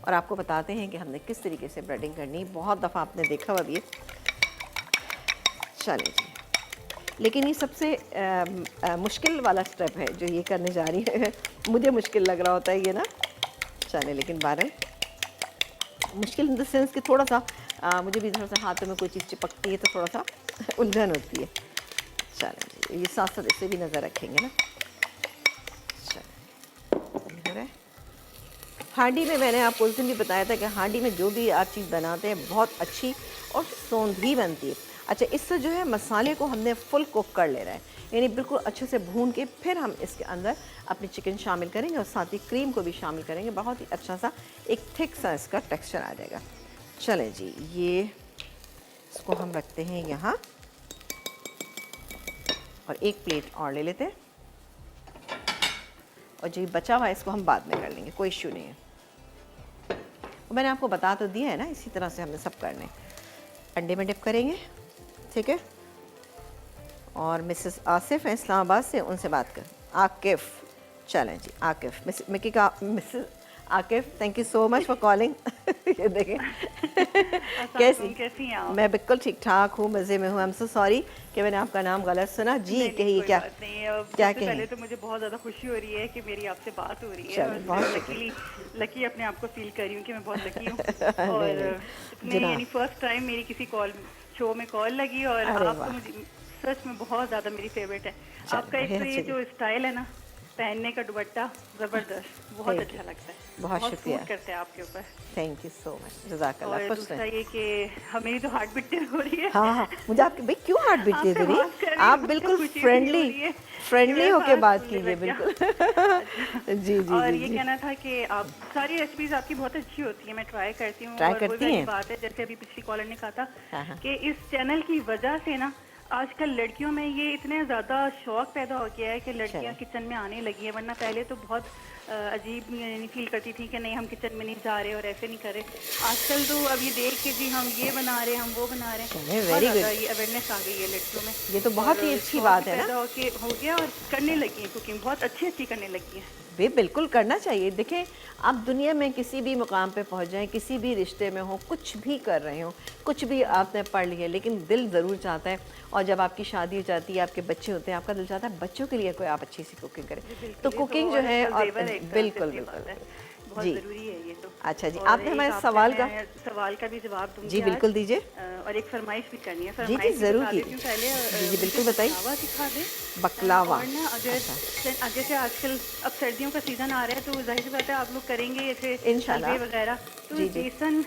और आपको बताते हैं कि हमने किस तरीके से ब्रेडिंग करनी है। बहुत दफ़ा आपने देखा हुआ भी है। चलें जी, लेकिन ये सबसे मुश्किल वाला स्टेप है जो ये करने जा रही है। मुझे मुश्किल लग रहा होता है ये ना। चलें, लेकिन बहरहाल मुश्किल इन द सेंस कि थोड़ा सा मुझे भी थोड़ा सा हाथों में कोई चीज़ चिपकती है तो थोड़ा सा उलझन होती है। चलें जी, ये साथ साथ इससे भी नज़र रखेंगे ना। चलें, हांडी में मैंने आपको उस दिन भी बताया था कि हांडी में जो भी आप चीज़ बनाते हैं बहुत अच्छी और सौंधी बनती है। अच्छा, इससे जो है मसाले को हमने फुल कुक कर लेना है, यानी बिल्कुल अच्छे से भून के फिर हम इसके अंदर अपनी चिकन शामिल करेंगे और साथ ही क्रीम को भी शामिल करेंगे। बहुत ही अच्छा सा एक थिक सा इसका टेक्सचर आ जाएगा। चलें जी, ये इसको हम रखते हैं यहाँ और एक प्लेट और ले लेते हैं, और जो बचा हुआ है इसको हम बाद में कर लेंगे, कोई इश्यू नहीं है। और मैंने आपको बता तो दिया है ना, इसी तरह से हमने सब करने। अंडे में डिप करेंगे, ठीक है। और मिसेस आसिफ हैं इस्लामाबाद से, उनसे बात कर। आकिफ, चलें जी, Akif, Mrs Akif, thank you so much for calling. ये देखें
कैसी हैं आप?
मैं बिल्कुल ठीक ठाक हूँ, मज़े में हूँ। आई एम सो सॉरी कि मैंने आपका नाम गलत सुना जी। कहिए क्या क्या कहें?
पहले तो मुझे बहुत ज़्यादा खुशी हो रही है कि मेरी आपसे बात हो रही है,
चलो,
और
बहुत
मैं लकी अपने आप को फील कर रही हूँ कि मैं बहुत लकी हूँ। और इतने यानी फर्स्ट टाइम मेरी किसी शो में कॉल लगी, और
अरे
आप
वाह।
तो मुझे सच में बहुत ज्यादा मेरी फेवरेट है।
चलो,
आपका एक
बहुत
तो ये
अच्छी
जो स्टाइल है ना, पहनने का दुपट्टा जबरदस्त, बहुत
Thank you.
अच्छा लगता है,
बहुत शुक्रिया।
सूट करते हैं आपके ऊपर।
थैंक यू सो मच, जज़ाकल्लाह।
और
खुश
दूसरा
रहें।
ये कि मेरी तो हार्ट बीट हो रही है।
हाँ हाँ, मुझे आपकी भाई क्यों हार्ट बीट
आपसे
तेज हो रही
बात कर
है?
रही हूँ,
आप
मुझे
बिल्कुल
खुशी इतनी हो
फ्रेंडली
रही है कि
फ्रेंडली
मेरा
होके
सांस
बात
फूलने
कीजिए
लग गया।
बिल्कुल।
अच्छा।
जी जी
और
जी
ये
जी।
कहना था कि आप सारी रेसिपीज आपकी बहुत अच्छी होती है, मैं ट्राई करती हूँ।
ट्राई
और
करती
वही वाली
हैं?
बात है, जैसे अभी पिछली कॉलर ने कहा था
हाँ हाँ।
कि इस चैनल की वजह से ना आजकल लड़कियों में ये इतने ज्यादा शौक पैदा हो गया है कि लड़कियां
चलें।
किचन में आने लगी है, वरना पहले तो बहुत अजीब यानी फील करती थी कि नहीं हम किचन में नहीं जा रहे और ऐसे नहीं कर रहे। आजकल तो अब ये देख के जी हम ये बना रहे हैं, हम वो बना रहे हैं,
चलें,
बहुत
वेरी
ज्यादा
गुड।
ये अवेयरनेस आ गई है लड़कियों में।
ये तो बहुत ही
और
अच्छी
शौक
बात
भी
है ना।
पैदा हो गया और करने लगी है कुकिंग, बहुत अच्छी अच्छी करने लगी है।
वे बिल्कुल करना चाहिए। देखें, आप दुनिया में किसी भी मुकाम पे पहुंच जाएं, किसी भी रिश्ते में हो, कुछ भी कर रहे हो, कुछ भी आपने पढ़ लिया, लेकिन दिल ज़रूर चाहता है, और जब आपकी शादी हो जाती है, आपके बच्चे होते हैं, आपका दिल चाहता है बच्चों के लिए कोई आप अच्छी सी कुकिंग करें। तो
ये
कुकिंग जो
औरत
है,
का
और
जेवर है एक तरह से,
बिल्कुल
सच्ची
बिल्कुल
बात है,
बिल्कुल।
बहुत
जी,
जरूरी है ये तो।
अच्छा जी,
और
आपने
एक
हमारे
आपसे
सवाल का,
मैं सवाल का भी जवाब दूंगी
जी
आज।
बिल्कुल दीजिए।
और एक फरमाइश भी करनी है,
जी जी
फरमाइश भी
ज़रूर
बता देती
कीजिए।
हूँ पहले।
जी जी
मुझे
बिल्कुल बताइए।
बकलावा सिखा दे।
बकलावा,
और ना अगर
अच्छा।
जैसे आजकल अब सर्दियों का सीजन आ रहा है, तो जाहिर सी बात है आप लोग करेंगे ऐसे
इंशाल्लाह।
हलवे वगैरह। तो
जी जी।
बेसन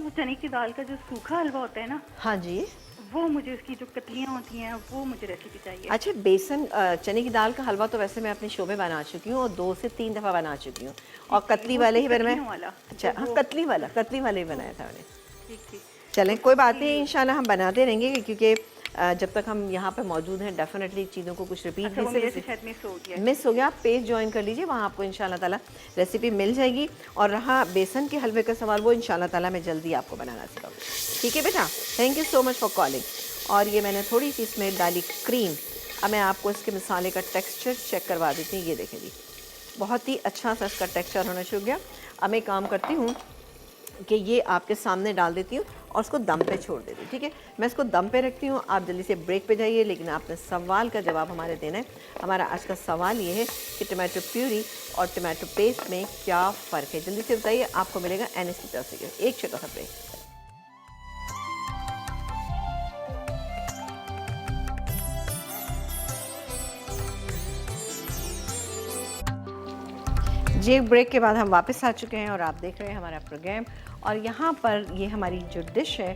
और चने की दाल का जो सूखा हलवा होता है ना,
हाँ जी।
वो मुझे उसकी जो कतलियाँ होती हैं वो मुझे रेसिपी चाहिए।
अच्छा, बेसन चने की दाल का हलवा तो वैसे मैं अपने शो में बना चुकी हूँ, और 2 से 3 दफ़ा बना चुकी हूँ, और
ठीक ठीक,
कतली
वो
वाले
उसकी
ही मैंने
कतलियों वाला।
अच्छा
तो
हाँ,
वो
कतली वाले ही बनाया था मैंने।
ठीक ठीक।
चलें, कोई बात नहीं,
उसकी
इंशाल्लाह हम बनाते रहेंगे, क्योंकि जब तक हम यहाँ पे मौजूद हैं, डेफिनेटली चीज़ों को कुछ रिपीट
अच्छा,
भी
वो
से
मेरे से शायद मिस हो गया है।
मिस हो गया। आप पेज ज्वाइन कर लीजिए, वहाँ आपको इंशाल्लाह ताला रेसिपी मिल जाएगी। और रहा बेसन के हलवे का सवाल, वो इंशाल्लाह ताला मैं जल्दी आपको बनाना सिखाऊंगी। ठीक है बेटा, thank you so much for calling. और ये मैंने थोड़ी सी इसमें डाली क्रीम। अब मैं आपको इसके मसाले का टेक्सचर चेक करवा देती हूँ। ये देखें जी, बहुत ही अच्छा सा इसका टेक्सचर होना शुरू हो गया। अब मैं काम करती हूँ कि ये आपके सामने डाल देती हूँ और उसको दम पे छोड़ देती हूँ। ठीक है, मैं इसको दम पे रखती हूँ, आप जल्दी से ब्रेक पे जाइए। लेकिन आपने सवाल का जवाब हमारे देना है। हमारा आज का सवाल ये है कि टमाटो प्यूरी और टमाटो पेस्ट में क्या फ़र्क है, जल्दी से बताइए। आपको मिलेगा एनएस की तरफ से एक छोटा सा ब्रेक। जी, एक ब्रेक के बाद हम वापस आ चुके हैं और आप देख रहे हैं हमारा प्रोग्राम। और यहाँ पर ये हमारी जो डिश है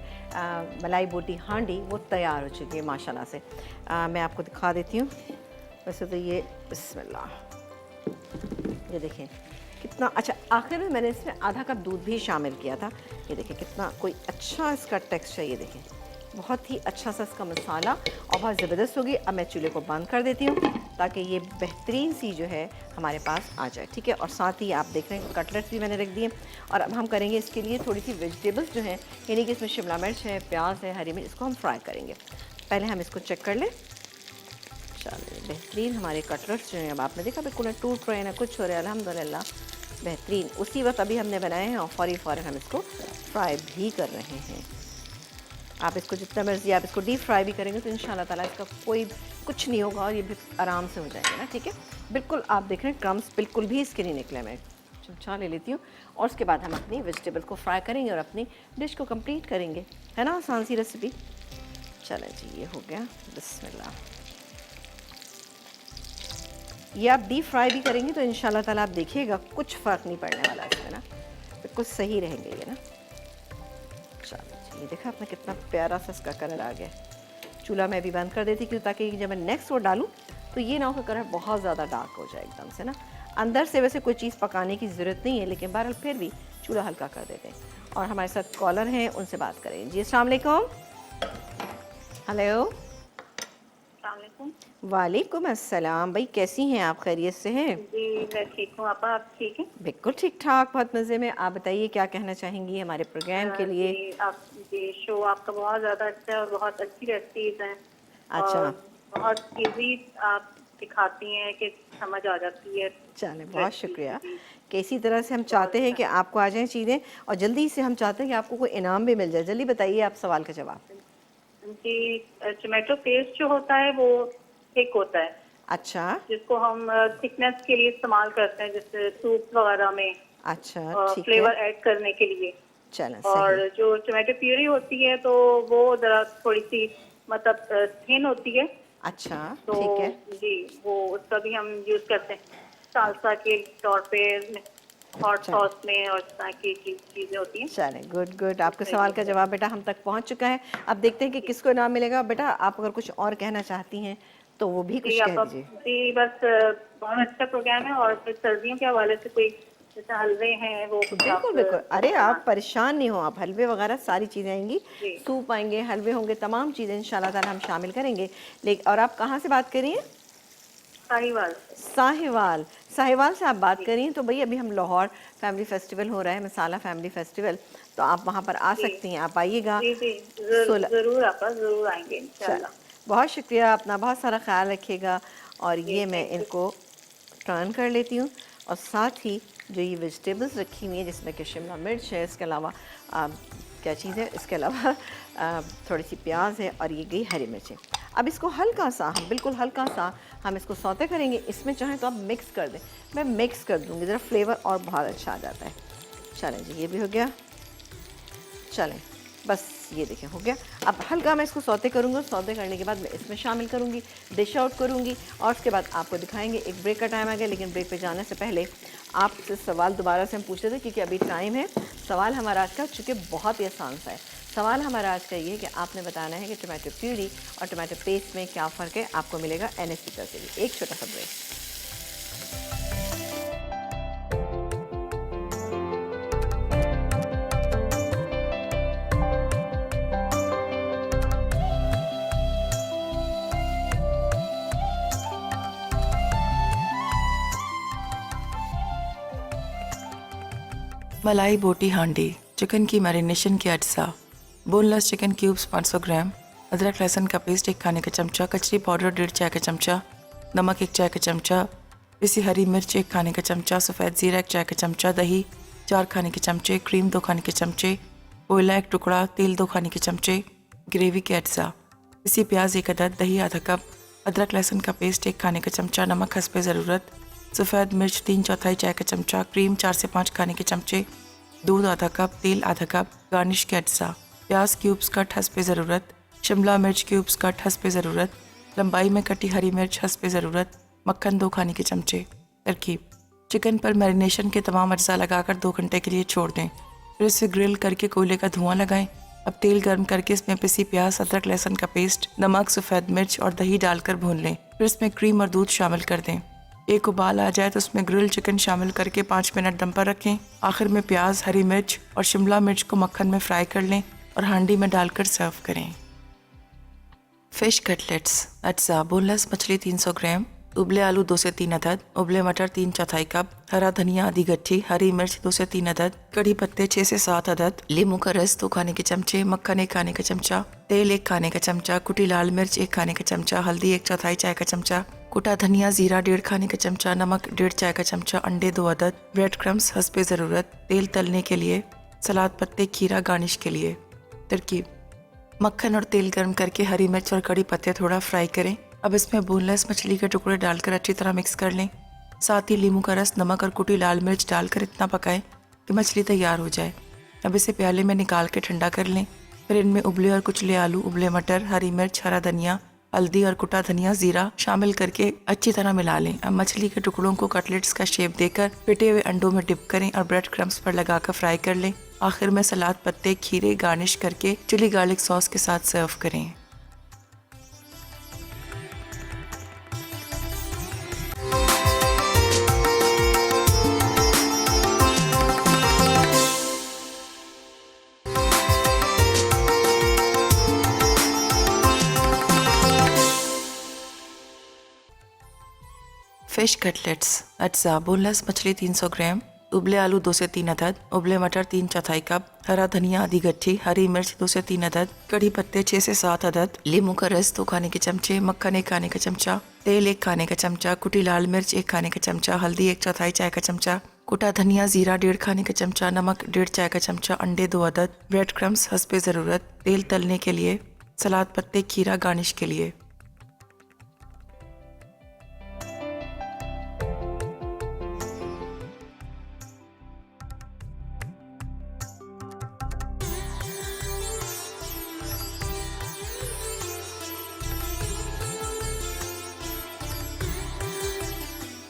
मलाई बोटी हांडी, वो तैयार हो चुकी है माशाल्लाह से। मैं आपको दिखा देती हूँ। वैसे तो ये बिस्मिल्लाह, ये देखें कितना अच्छा। आखिर में मैंने इसमें आधा कप दूध भी शामिल किया था। ये देखें कितना कोई अच्छा इसका टेक्सचर, ये देखें बहुत ही अच्छा सा इसका मसाला, और बहुत ज़बरदस्त होगी। अब मैं चूल्हे को बंद कर देती हूँ ताकि ये बेहतरीन सी जो है हमारे पास आ जाए। ठीक है, और साथ ही आप देख रहे हैं कटलेट्स भी मैंने रख दिए। और अब हम करेंगे इसके लिए थोड़ी सी वेजिटेबल्स जो हैं, यानी कि इसमें शिमला मिर्च है, प्याज है, हरी मिर्च, इसको हम फ्राई करेंगे। पहले हम इसको चेक कर लें। चलिए, बेहतरीन हमारे कटलेट्स जो हैं, अब आपने देखा बिल्कुल ना टूट रहे हैं ना कुछ हो रहा है, अल्हम्दुलिल्लाह बेहतरीन। उसी वक्त अभी हमने बनाए हैं और फ़ौरन हम इसको फ्राई भी कर रहे हैं। आप इसको जितना मर्जी आप इसको डीप फ्राई भी करेंगे तो इंशाल्लाह ताला इसका कोई कुछ नहीं होगा, और ये भी आराम से हो जाएंगे ना। ठीक है, बिल्कुल आप देख रहे हैं क्रम्स बिल्कुल भी इसके नहीं निकले। मैं चमचा ले लेती हूँ, और उसके बाद हम अपनी वेजिटेबल को फ्राई करेंगे और अपनी डिश को कंप्लीट करेंगे। है ना आसान सी रेसिपी। चलें जी, ये हो गया, बिस्मिल्लाह। ये आप डीप फ्राई भी करेंगे तो इंशाल्लाह ताला आप देखिएगा कुछ फ़र्क नहीं पड़ने वाला इसमें ना, बिल्कुल सही रहेंगे ये ना। चलो जी, ये देखा आपने कितना प्यारा सा इसका कलर आ गया। चूल्हा मैं भी बंद कर देती क्यों, ताकि जब मैं नेक्स्ट वो डालूँ तो ये ना हो कलर बहुत ज़्यादा डार्क हो जाए एकदम से ना। अंदर से वैसे कोई चीज़ पकाने की ज़रूरत नहीं है, लेकिन बहरहाल फिर भी चूल्हा हल्का कर देते हैं। और हमारे साथ कॉलर हैं, उनसे बात करें। जी अस्सलाम वालेकुम। हेलो।
अस्सलाम
वालेकुम अस्सलाम। भाई कैसी हैं आप, खैरियत से हैं?
जी, मैं ठीक हूँ। आप ठीक हैं?
बिल्कुल ठीक ठाक, बहुत मज़े में। आप बताइए क्या कहना चाहेंगी हमारे प्रोग्राम के लिए?
जी, आप जी शो आपका बहुत ज़्यादा अच्छा है और बहुत अच्छी रेसिपीज हैं।
अच्छा,
और बहुत इजी आप सिखाती हैं कि समझ आ जाती है।
चलें, बहुत शुक्रिया
जी,
कि इसी तरह से हम चाहते हैं कि आपको आ जाएँ चीज़ें, और जल्दी से हम चाहते हैं कि आपको कोई इनाम भी मिल जाए। जल्दी बताइए आप सवाल का जवाब।
जी, टोमेटो पेस्ट जो होता है वो थिक होता है,
अच्छा
जिसको हम थिकनेस के लिए इस्तेमाल करते हैं, जैसे सूप वगैरह में
अच्छा, ठीक
फ्लेवर
है,
ऐड करने के लिए।
चलें
और
सही।
जो टोमेटो प्यूरी होती है तो वो ज़रा थोड़ी सी मतलब थिन होती है,
अच्छा,
तो
ठीक है।
जी वो उसका भी हम यूज करते हैं सालसा के तौर पे, हॉट
चलो।
सॉस में, और इस तरह की चीजें होती हैं।
चलें, गुड गुड, आपके
उसमें
सवाल
use
का जवाब बेटा हम तक पहुंच चुका है। अब देखते हैं कि किसको इनाम मिलेगा। बेटा आप अगर कुछ और कहना चाहती हैं तो वो भी
जी
कुछ कह
आप
दीजिए।
जी बस बहुत अच्छा प्रोग्राम है, और फिर सर्दियों के हवाले से कोई जैसे हलवे हैं वो कुछ आप
बिल्कुल बिल्कुल, अरे
बना।
आप परेशान नहीं हो, आप हलवे वगैरह सारी चीज़ें आएंगी,
जी
सूप आएंगे, हलवे होंगे, तमाम चीज़ें इंशाल्लाह ताला हम शामिल करेंगे। लेकिन और आप कहाँ से बात कर रही हैं?
साहिवाल से।
साहिवाल, साहिवाल से आप बात
जी
कर रही हैं। तो भाई अभी हम लाहौर फैमिली फेस्टिवल हो रहा है, मसाला फैमिली फेस्टिवल, तो आप वहाँ पर आ
जी
सकती हैं, आप आइएगा।
जी जी,
सोलह
जरूर आपा, जरूर आएंगे
चल,
इंशाल्लाह।
बहुत शुक्रिया, अपना बहुत सारा ख्याल रखिएगा। और
जी
ये मैं
थैंक यू।
इनको टर्न कर लेती हूँ। और साथ ही जो ये वेजिटेबल्स रखी हुई हैं जिसमें कि शिमला मिर्च है, इसके अलावा क्या चीज़ है, इसके अलावा थोड़ी सी प्याज है, और ये गई हरी मिर्चें। अब इसको हल्का सा, हम बिल्कुल हल्का सा हम इसको सौते करेंगे। इसमें चाहें तो आप मिक्स कर दें, मैं मिक्स कर दूँगी, ज़रा फ्लेवर और बहुत अच्छा आ जाता है। चलें जी, ये भी हो गया। चलें, बस ये देखें हो गया। अब हल्का मैं इसको सौते करूँगी, सौते करने के बाद मैं इसमें शामिल करूँगी, डिश आउट करूँगी, और उसके बाद आपको दिखाएंगे। एक ब्रेक का टाइम आ गया, लेकिन ब्रेक पे जाने से पहले आपसे सवाल दोबारा से हम पूछ रहे थे, क्योंकि अभी टाइम है। सवाल हमारा आज का चूँकि बहुत ही आसान सा है। सवाल हमारा आज का ये है कि आपने बताना है कि टमाटो प्यूरी और टमाटो पेस्ट में क्या फ़र्क है। आपको मिलेगा NSP का से भी। एक छोटा सा ब्रेक।
मलाई बोटी हांडी, चिकन की मैरिनेशन के अज्जा, बोनलेस चिकन क्यूब्स 500 ग्राम, अदरक लहसुन का पेस्ट 1 खाने का चमचा, कचरी पाउडर 1.5 चाय का चमचा, नमक 1 चाय का चमचा, पिसी हरी मिर्च 1 खाने का चमचा, सफ़ेद ज़ीरा 1 चाय का चमचा, दही 4 खाने के चमचे, क्रीम 2 खाने के चमचे, कोयला 1 टुकड़ा, तेल 2 खाने के चमचे, ग्रेवी के अज्जा, पिसी प्याज 1 अदद, दही आधा कप, अदरक लहसुन का पेस्ट 1 खाने का चमचा, नमक हस्बे ज़रूरत, सफ़ेद मिर्च 3/4 चाय का चमचा, क्रीम 4 से 5 खाने के चमचे, दूध आधा कप, तेल आधा कप, गार्निश के अज्जा, प्याज क्यूब्स कट हस्बे ज़रूरत, शिमला मिर्च क्यूब्स कट हस्बे ज़रूरत, लंबाई में कटी हरी मिर्च हस्बे ज़रूरत, मक्खन 2 खाने के चमचे। तरकीब: चिकन पर मैरिनेशन के तमाम अज्जा लगाकर 2 घंटे के लिए छोड़ दें, फिर इसे ग्रिल करके कोयले का धुआं लगाएं। अब तेल गर्म करके इसमें पिसी प्याज, अदरक लहसुन का पेस्ट, नमक, सफ़ेद मिर्च और दही डालकर भून लें। फिर इसमें क्रीम और दूध शामिल कर दें। एक उबाल आ जाए तो उसमें ग्रिल चिकन शामिल करके 5 मिनट दम पर रखें। आखिर में प्याज, हरी मिर्च और शिमला मिर्च को मक्खन में फ्राई कर लें और हांडी में डालकर सर्व करें। फ़िश कटलेट्स अज्जा: बोनलेस मछली 300 ग्राम, उबले आलू 2 से 3 अदद, उबले मटर 3/4 कप, हरा धनिया आधी गट्ठी, हरी मिर्च 2 से 3 अदद, कड़ी पत्ते 6 से 7 अदद, नींबू का रस 2 खाने के चमचे, मक्खन 1 खाने का चमचा, तेल 1 खाने का चमचा, कुटी लाल मिर्च 1 खाने का चमचा, हल्दी 1/4 चाय का चमचा, कुटा धनिया जीरा 1.5 खाने का चमचा, नमक 1.5 चाय का चमचा, अंडे 2 अदद, ब्रेड क्रम्स हस्बे ज़रूरत, तेल तलने के लिए, सलाद पत्ते, खीरा गार्निश के लिए। तरकीब: मक्खन और तेल गर्म करके हरी मिर्च और कड़ी पत्ते थोड़ा फ्राई करें। अब इसमें बोनलेस मछली के टुकड़े डालकर अच्छी तरह मिक्स कर लें। साथ ही नींबू का रस, नमक और कुटी लाल मिर्च डालकर इतना पकाएं कि मछली तैयार हो जाए। अब इसे प्याले में निकाल के ठंडा कर लें। फिर इनमें उबले और कुचले आलू, उबले मटर, हरी मिर्च, हरा धनिया, हल्दी और कुटा धनिया जीरा शामिल करके अच्छी तरह मिला लें। अब मछली के टुकड़ों को कटलेट्स का शेप देकर पिटे हुए अंडों में डिप करें और ब्रेड क्रम्स पर लगाकर फ्राई कर लें। आखिर में सलाद पत्ते, खीरे गार्निश करके चिली गार्लिक सॉस के साथ सर्व करें। फ़िश कटलेट्स अज्जा: बोनलेस मछली 300 ग्राम, उबले आलू 2 से 3 अदद, उबले मटर 3/4 कप, हरा धनिया आधी गट्ठी, हरी मिर्च 2 से 3 अदद, कड़ी पत्ते 6 से 7 अदद, नींबू का रस 2 खाने के चमचे, मक्खन 1 खाने का चमचा, तेल 1 खाने का चमचा, कुटी लाल मिर्च 1 खाने का चमचा, हल्दी 1/4 चाय का चमचा, कुटा धनिया जीरा 1.5 खाने का चमचा, नमक 1.5 चाय का चमचा, अंडे 2 अदद, ब्रेड क्रम्स हस्बे ज़रूरत, तेल तलने के लिए, सलाद पत्ते, खीरा गार्निश के लिए।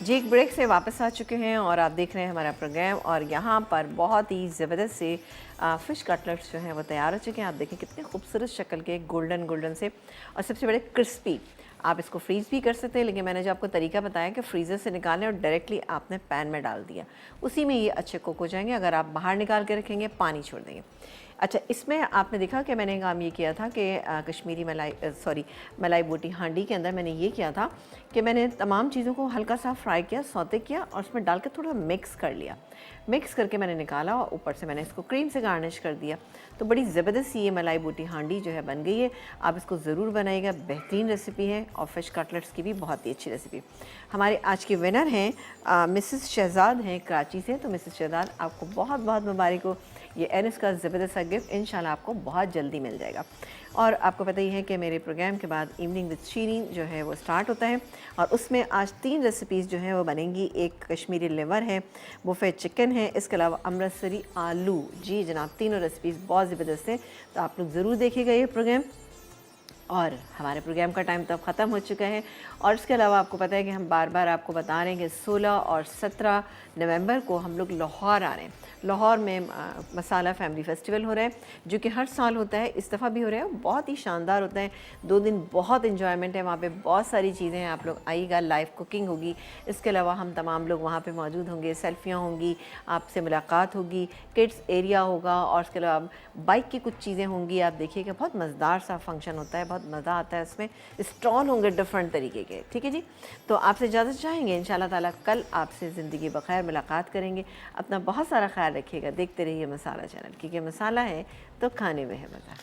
जी एक ब्रेक से वापस आ चुके हैं और आप देख रहे हैं हमारा प्रोग्राम और यहाँ पर बहुत ही ज़बरदस्त से फ़िश कटलेट्स जो हैं वो तैयार हो चुके हैं। आप देखें कितने खूबसूरत शक्ल के गोल्डन गोल्डन से और सबसे बड़े क्रिस्पी। आप इसको फ्रीज़ भी कर सकते हैं, लेकिन मैंने जो आपको तरीका बताया कि फ्रीज़र से निकालें और डायरेक्टली आपने पैन में डाल दिया, उसी में ये अच्छे कुक हो जाएंगे। अगर आप बाहर निकाल के रखेंगे पानी छोड़ देंगे। अच्छा, इसमें आपने देखा कि मैंने काम ये किया था कि कश्मीरी मलाई बोटी हांडी के अंदर मैंने ये किया था कि मैंने तमाम चीज़ों को हल्का सा फ्राई किया, सौते किया और उसमें डाल के थोड़ा मिक्स कर लिया। मिक्स करके मैंने निकाला और ऊपर से मैंने इसको क्रीम से गार्निश कर दिया। तो बड़ी ज़बरदस्त ये मलाई बोटी हांडी जो है बन गई है। आप इसको ज़रूर बनाइएगा, बेहतरीन रेसिपी है और फ़िश कटलेट्स की भी बहुत ही अच्छी रेसिपी। हमारे आज के विनर हैं मिसेस शहजाद हैं कराची से। तो मिसेस शहजाद, आपको बहुत बहुत मुबारक हो, ये एनएस का ज़बरदस्त सा गिफ्ट इंशाल्लाह आपको बहुत जल्दी मिल जाएगा। और आपको पता ही है कि मेरे प्रोग्राम के बाद इवनिंग विद शीरीन जो है वो स्टार्ट होता है और उसमें आज 3 रेसिपीज़ जो हैं वो बनेंगी। एक कश्मीरी लिवर है, बुफे चिकन है, इसके अलावा अमृतसरी आलू। जी जनाब, तीनों रेसिपीज़ बहुत ज़बरदस्त हैं, तो आप लोग ज़रूर देखिएगा ये प्रोग्राम। और हमारे प्रोग्राम का टाइम तो अब ख़त्म हो चुका है और इसके अलावा आपको पता है कि हम बार बार आपको बता रहे हैं कि 16 और 17 नवंबर को हम लोग लाहौर आ रहे हैं। लाहौर में मसाला फैमिली फेस्टिवल हो रहा है, जो कि हर साल होता है, इस दफ़ा भी हो रहा है। बहुत ही शानदार होता है, 2 दिन बहुत इन्जॉयमेंट है वहाँ पे, बहुत सारी चीज़ें हैं। आप लोग आइएगा, लाइव कुकिंग होगी, इसके अलावा हम तमाम लोग वहाँ पे मौजूद होंगे, सेल्फियाँ होंगी, आपसे मुलाकात होगी, किड्स एरिया होगा और इसके अलावा बाइक की कुछ चीज़ें होंगी। आप देखिएगा, बहुत मज़ेदार सा फंक्शन होता है, बहुत मज़ा आता है इसमें। स्टॉल होंगे डिफरेंट तरीके के, ठीक है जी। तो आपसे इजाज़त चाहेंगे, इंशाल्लाह ताला कल आपसे ज़िंदगी बखैर मुलाकात करेंगे। अपना बहुत सारा ख्याल रखिएगा, देखते रहिए मसाला चैनल, क्योंकि मसाला है तो खाने में है मज़ा।